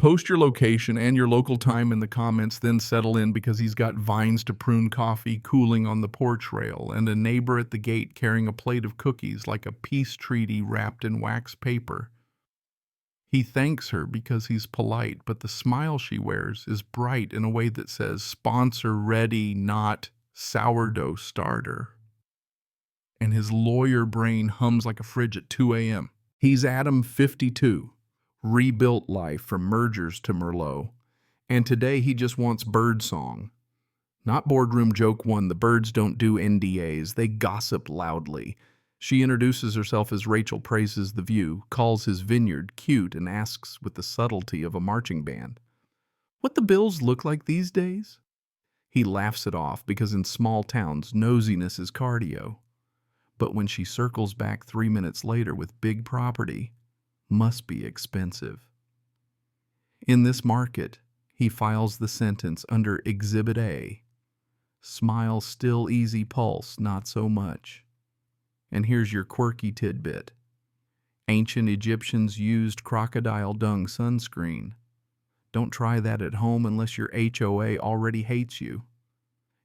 Post your location and your local time in the comments, then settle in because he's got vines to prune coffee cooling on the porch rail and a neighbor at the gate carrying a plate of cookies like a peace treaty wrapped in wax paper. He thanks her because he's polite, but the smile she wears is bright in a way that says sponsor ready, not sourdough starter. And his lawyer brain hums like a fridge at 2 a.m. He's Adam 52. Rebuilt life from mergers to Merlot, and today he just wants birdsong. Not boardroom joke one, the birds don't do NDAs, they gossip loudly. She introduces herself as Rachel, praises the view, calls his vineyard cute, and asks with the subtlety of a marching band, "What the bills look like these days?" He laughs it off because in small towns, nosiness is cardio. But when she circles back 3 minutes later with big property, must be expensive. In this market, he files the sentence under Exhibit A. Smile still easy pulse, not so much. And here's your quirky tidbit. Ancient Egyptians used crocodile dung sunscreen. Don't try that at home unless your HOA already hates you.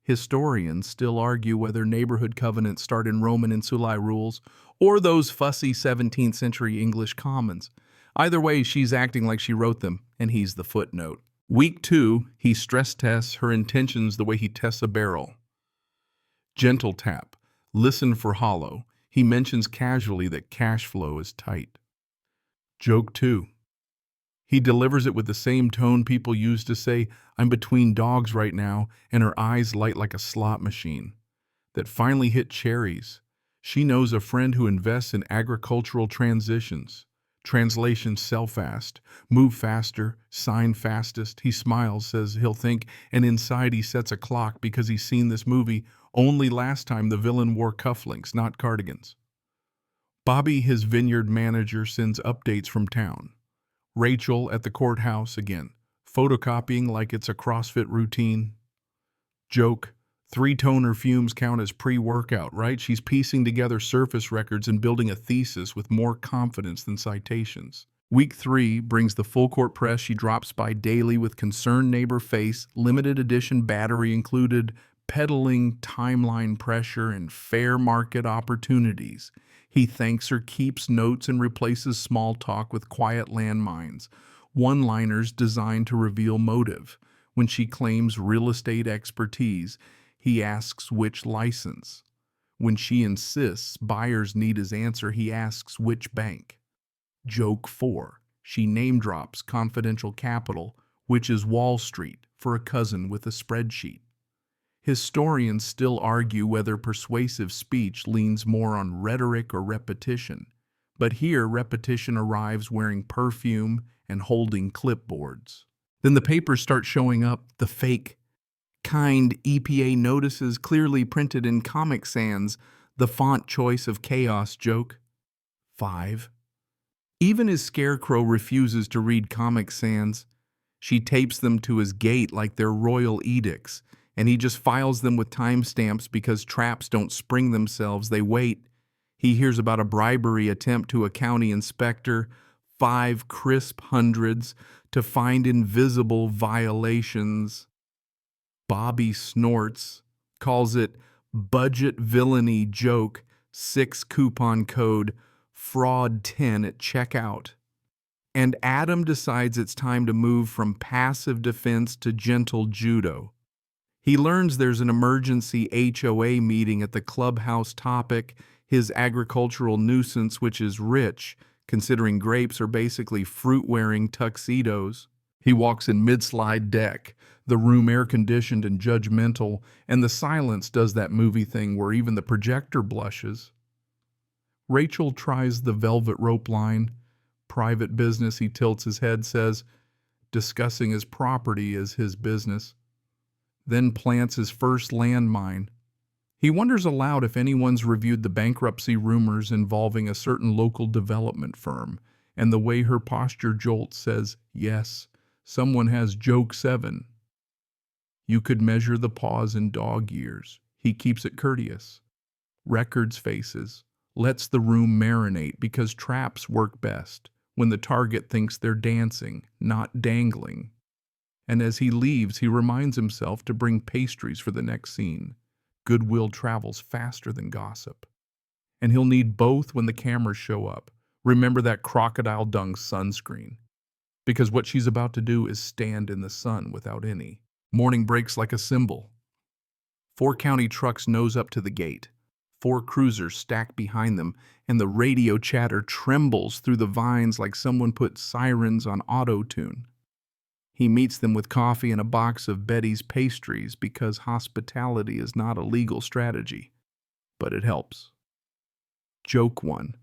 Historians still argue whether neighborhood covenants start in Roman insulae rules or those fussy 17th century English commons. Either way, she's acting like she wrote them, and he's the footnote. Week 2, he stress tests her intentions the way he tests a barrel. Gentle tap. Listen for hollow. He mentions casually that cash flow is tight. Joke 2. He delivers it with the same tone people use to say, "I'm between dogs right now," and her eyes light like a slot machine. That finally hit cherries. She knows a friend who invests in agricultural transitions. Translation: sell fast, move faster, sign fastest. He smiles, says he'll think, and inside he sets a clock because he's seen this movie. Only last time the villain wore cufflinks, not cardigans. Bobby, his vineyard manager, sends updates from town. Rachel at the courthouse again, photocopying like it's a CrossFit routine. Joke: 3-toner fumes count as pre-workout, right? She's piecing together surface records and building a thesis with more confidence than citations. Week 3 brings the full court press. She drops by daily with concerned neighbor face, limited edition battery included, peddling timeline pressure and fair market opportunities. He thanks her, keeps notes, and replaces small talk with quiet landmines, one-liners designed to reveal motive. When she claims real estate expertise, he asks which license. When she insists buyers need his answer, he asks which bank. Joke 4. She name drops confidential capital, which is Wall Street, for a cousin with a spreadsheet. Historians still argue whether persuasive speech leans more on rhetoric or repetition, but here repetition arrives wearing perfume and holding clipboards. Then the papers start showing up, the fake, kind EPA notices clearly printed in Comic Sans, the font choice of chaos. Joke 5. Even his scarecrow refuses to read Comic Sans. She tapes them to his gate like they're royal edicts, and he just files them with timestamps because traps don't spring themselves, they wait. He hears about a bribery attempt to a county inspector, 5 crisp hundreds to find invisible violations. Bobby snorts, calls it budget villainy. Joke 6 coupon code fraud 10 at checkout. And Adam decides it's time to move from passive defense to gentle judo. He learns there's an emergency HOA meeting at the clubhouse. Topic: his agricultural nuisance, which is rich, considering grapes are basically fruit-wearing tuxedos. He walks in mid-slide deck, the room air-conditioned and judgmental, and the silence does that movie thing where even the projector blushes. Rachel tries the velvet rope line. Private business, he tilts his head, says, discussing his property as his business. Then plants his first landmine. He wonders aloud if anyone's reviewed the bankruptcy rumors involving a certain local development firm, and the way her posture jolts says, yes, someone has. Joke 7. You could measure the pause in dog years. He keeps it courteous. Records faces. Lets the room marinate because traps work best when the target thinks they're dancing, not dangling. And as he leaves, he reminds himself to bring pastries for the next scene. Goodwill travels faster than gossip. And he'll need both when the cameras show up. Remember that crocodile dung sunscreen, because what she's about to do is stand in the sun without any. Morning breaks like a cymbal. 4 county trucks nose up to the gate. 4 cruisers stack behind them, and the radio chatter trembles through the vines like someone put sirens on auto-tune. He meets them with coffee and a box of Betty's pastries because hospitality is not a legal strategy, but it helps. Joke 1.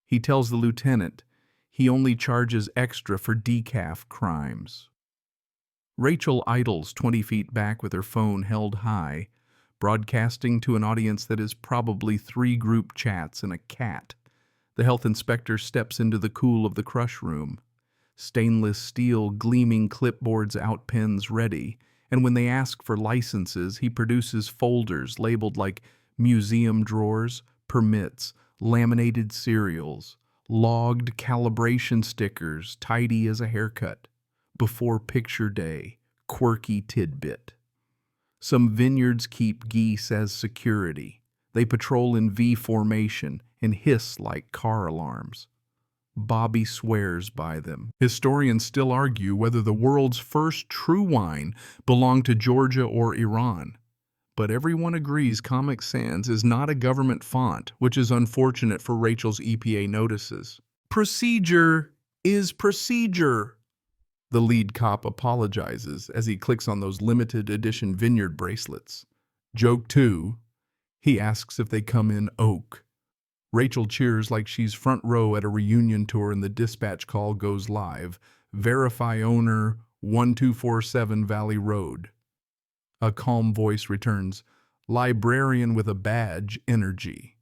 He tells the lieutenant he only charges extra for decaf crimes. Rachel idles 20 feet back with her phone held high, broadcasting to an audience that is probably 3 group chats and a cat. The health inspector steps into the cool of the crush room. Stainless steel gleaming clipboards out pens ready, and when they ask for licenses, he produces folders labeled like museum drawers, permits, laminated serials, logged calibration stickers, tidy as a haircut, before picture day, quirky tidbit. Some vineyards keep geese as security. They patrol in V formation and hiss like car alarms. Bobby swears by them. Historians still argue whether the world's first true wine belonged to Georgia or Iran. But everyone agrees Comic Sans is not a government font, which is unfortunate for Rachel's EPA notices. Procedure is procedure. The lead cop apologizes as he clicks on those limited edition Vineyard bracelets. Joke 2. He asks if they come in oak. Rachel cheers like she's front row at a reunion tour and the dispatch call goes live. Verify owner 1247 Valley Road. A calm voice returns, librarian with a badge, energy.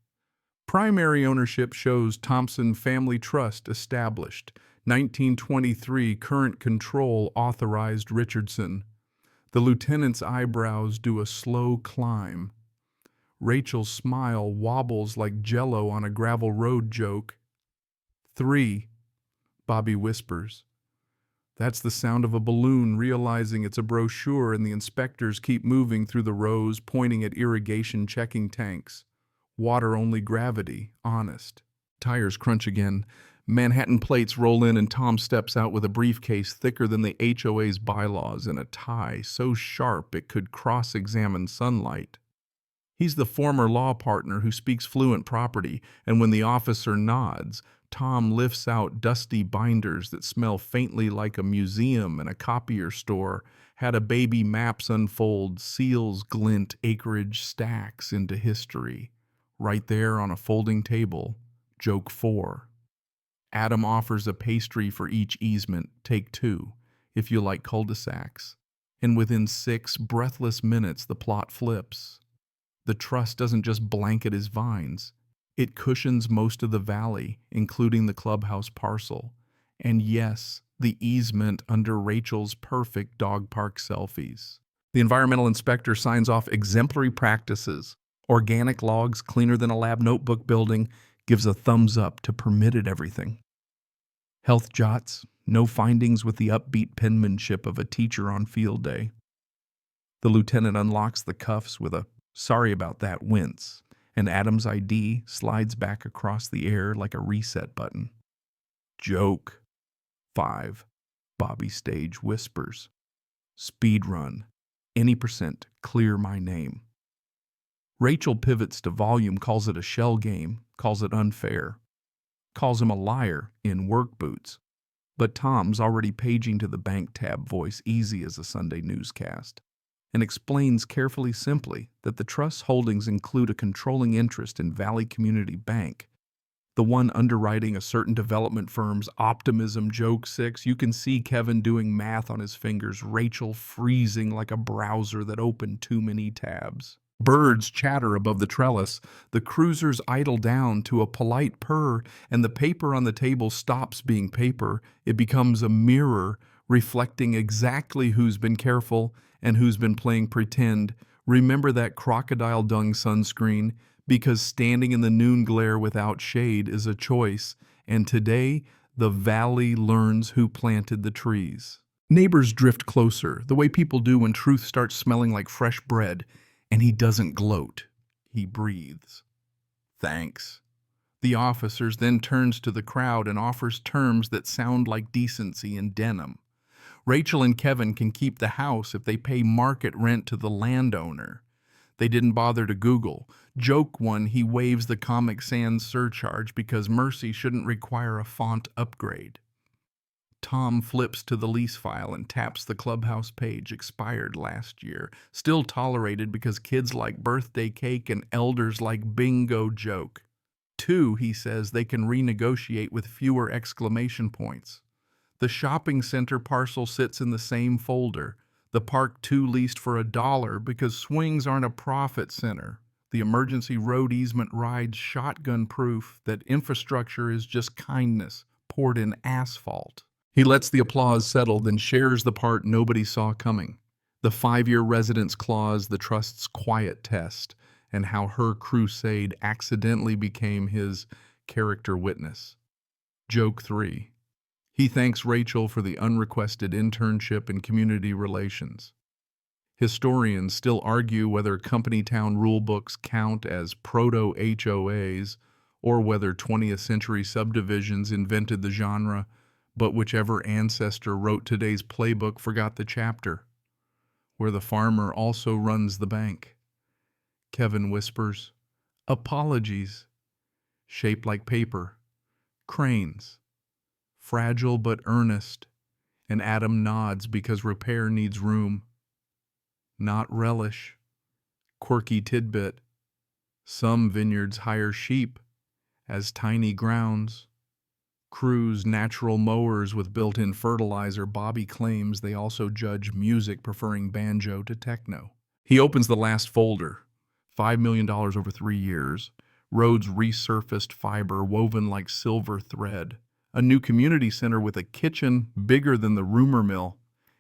Primary ownership shows Thompson Family Trust established. 1923 current control authorized Richardson. The lieutenant's eyebrows do a slow climb. Rachel's smile wobbles like jello on a gravel road joke. 3, Bobby whispers. That's the sound of a balloon realizing it's a brochure, and the inspectors keep moving through the rows, pointing at irrigation checking tanks. Water only gravity, honest. Tires crunch again. Manhattan plates roll in and Tom steps out with a briefcase thicker than the HOA's bylaws and a tie so sharp it could cross-examine sunlight. He's the former law partner who speaks fluent property, and when the officer nods, Tom lifts out dusty binders that smell faintly like a museum and a copier store, had a baby maps unfold, seals glint acreage stacks into history. Right there on a folding table, joke 4. Adam offers a pastry for each easement, take 2, if you like cul-de-sacs. And within 6 breathless minutes, the plot flips. The trust doesn't just blanket his vines. It cushions most of the valley, including the clubhouse parcel. And yes, the easement under Rachel's perfect dog park selfies. The environmental inspector signs off exemplary practices. Organic logs cleaner than a lab notebook building, gives a thumbs up to permitted everything. Health jots, no findings with the upbeat penmanship of a teacher on field day. The lieutenant unlocks the cuffs with a "sorry about that" wince, and Adam's ID slides back across the air like a reset button. Joke 5. Bobby Stage whispers. Speed run. Any percent, clear my name. Rachel pivots to volume, calls it a shell game, calls it unfair, calls him a liar in work boots. But Tom's already paging to the bank tab, voice easy as a Sunday newscast, and explains carefully simply that the trust's holdings include a controlling interest in Valley Community Bank, the one underwriting a certain development firm's optimism. Joke 6. You can see Kevin doing math on his fingers, Rachel freezing like a browser that opened too many tabs. Birds chatter above the trellis, the cruisers idle down to a polite purr, and the paper on the table stops being paper. It becomes a mirror reflecting exactly who's been careful and who's been playing pretend. Remember that crocodile dung sunscreen, because standing in the noon glare without shade is a choice, and today The valley learns who planted the trees. Neighbors drift closer, the way people do when truth starts smelling like fresh bread, and he doesn't gloat. He breathes. Thanks. The officers then turns to the crowd and offers terms that sound like decency and denim. Rachel and Kevin can keep the house if they pay market rent to the landowner. They didn't bother to Google. Joke one, he waives the Comic Sans surcharge because Mercy shouldn't require a font upgrade. Tom flips to the lease file and taps the clubhouse page, expired last year. Still tolerated because kids like birthday cake and elders like bingo joke. 2, he says they can renegotiate with fewer exclamation points. The shopping center parcel sits in the same folder. The Park 2 leased for $1 because swings aren't a profit center. The emergency road easement rides shotgun proof that infrastructure is just kindness poured in asphalt. He lets the applause settle, then shares the part nobody saw coming. The 5-year residence clause, the trust's quiet test, and how her crusade accidentally became his character witness. Joke 3. He thanks Rachel for the unrequested internship in community relations. Historians still argue whether company town rulebooks count as proto-HOAs or whether 20th century subdivisions invented the genre, but whichever ancestor wrote today's playbook forgot the chapter, where the farmer also runs the bank. Kevin whispers, apologies, shaped like paper, cranes, fragile but earnest, and Adam nods because repair needs room. Not relish, quirky tidbit. Some vineyards hire sheep as tiny grounds. Crews natural mowers with built-in fertilizer. Bobby claims they also judge music, preferring banjo to techno. He opens the last folder. $5 million over 3 years. Roads resurfaced fiber woven like silver thread. A new community center with a kitchen bigger than the rumor mill.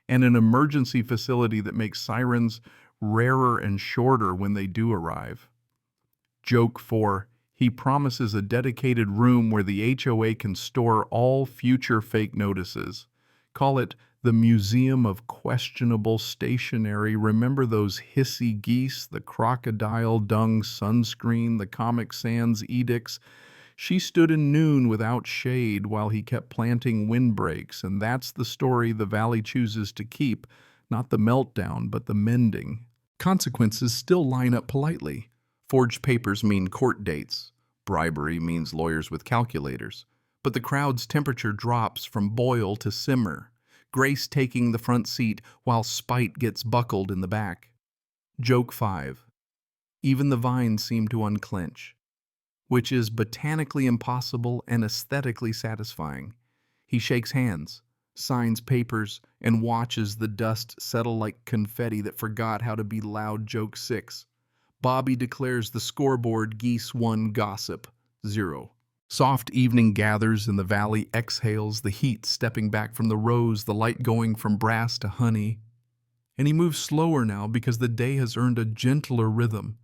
And an emergency facility that makes sirens rarer and shorter when they do arrive. Joke 4. He promises a dedicated room where the HOA can store all future fake notices. Call it the Museum of Questionable Stationery. Remember those hissy geese, the crocodile dung sunscreen, the Comic Sans edicts? She stood in noon without shade while he kept planting windbreaks, and that's the story the Valley chooses to keep, not the meltdown, but the mending. Consequences still line up politely. Forged papers mean court dates. Bribery means lawyers with calculators. But the crowd's temperature drops from boil to simmer, Grace taking the front seat while spite gets buckled in the back. Joke 5. Even the vines seem to unclench, which is botanically impossible and aesthetically satisfying. He shakes hands, signs papers, and watches the dust settle like confetti that forgot how to be loud. Joke 6. Bobby declares the scoreboard geese 1, gossip 0. Soft evening gathers and the valley exhales, the heat stepping back from the rose, the light going from brass to honey. And he moves slower now because the day has earned a gentler rhythm,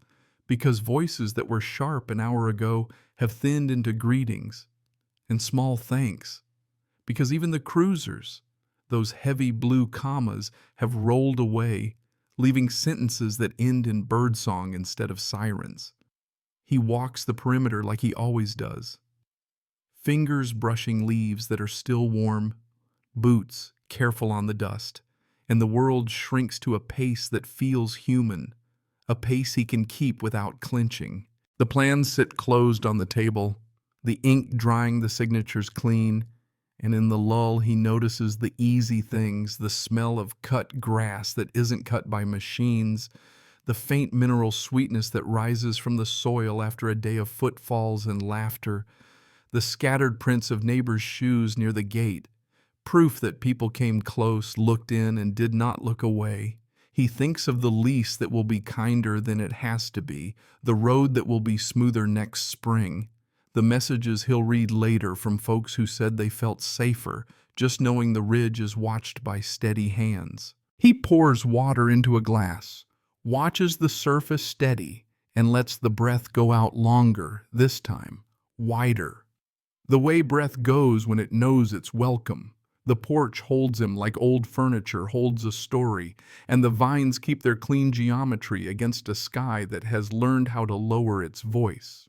because voices that were sharp an hour ago have thinned into greetings and small thanks, because even the cruisers, those heavy blue commas, have rolled away, leaving sentences that end in birdsong instead of sirens. He walks the perimeter like he always does, fingers brushing leaves that are still warm, boots careful on the dust, and the world shrinks to a pace that feels human, a pace he can keep without clenching. The plans sit closed on the table, the ink drying the signatures clean, and in the lull he notices the easy things, the smell of cut grass that isn't cut by machines, the faint mineral sweetness that rises from the soil after a day of footfalls and laughter, the scattered prints of neighbors' shoes near the gate, proof that people came close, looked in, and did not look away. He thinks of the lease that will be kinder than it has to be, the road that will be smoother next spring, the messages he'll read later from folks who said they felt safer just knowing the ridge is watched by steady hands. He pours water into a glass, watches the surface steady, and lets the breath go out longer, this time, wider. The way breath goes when it knows it's welcome. The porch holds him like old furniture holds a story, and the vines keep their clean geometry against a sky that has learned how to lower its voice.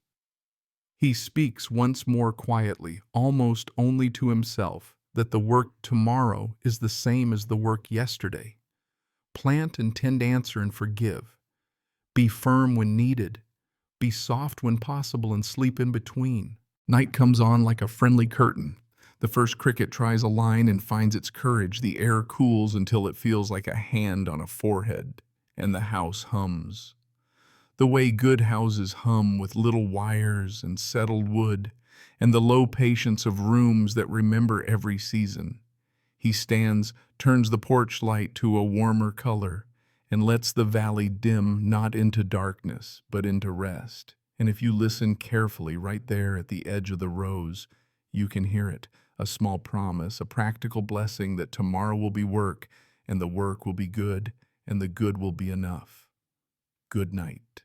He speaks once more quietly, almost only to himself, that the work tomorrow is the same as the work yesterday. Plant and tend, answer and forgive. Be firm when needed. Be soft when possible and sleep in between. Night comes on like a friendly curtain. The first cricket tries a line and finds its courage. The air cools until it feels like a hand on a forehead, and the house hums. The way good houses hum, with little wires and settled wood, and the low patience of rooms that remember every season. He stands, turns the porch light to a warmer color, and lets the valley dim not into darkness, but into rest. And if you listen carefully, right there at the edge of the rows, you can hear it, a small promise, a practical blessing that tomorrow will be work, and the work will be good, and the good will be enough. Good night.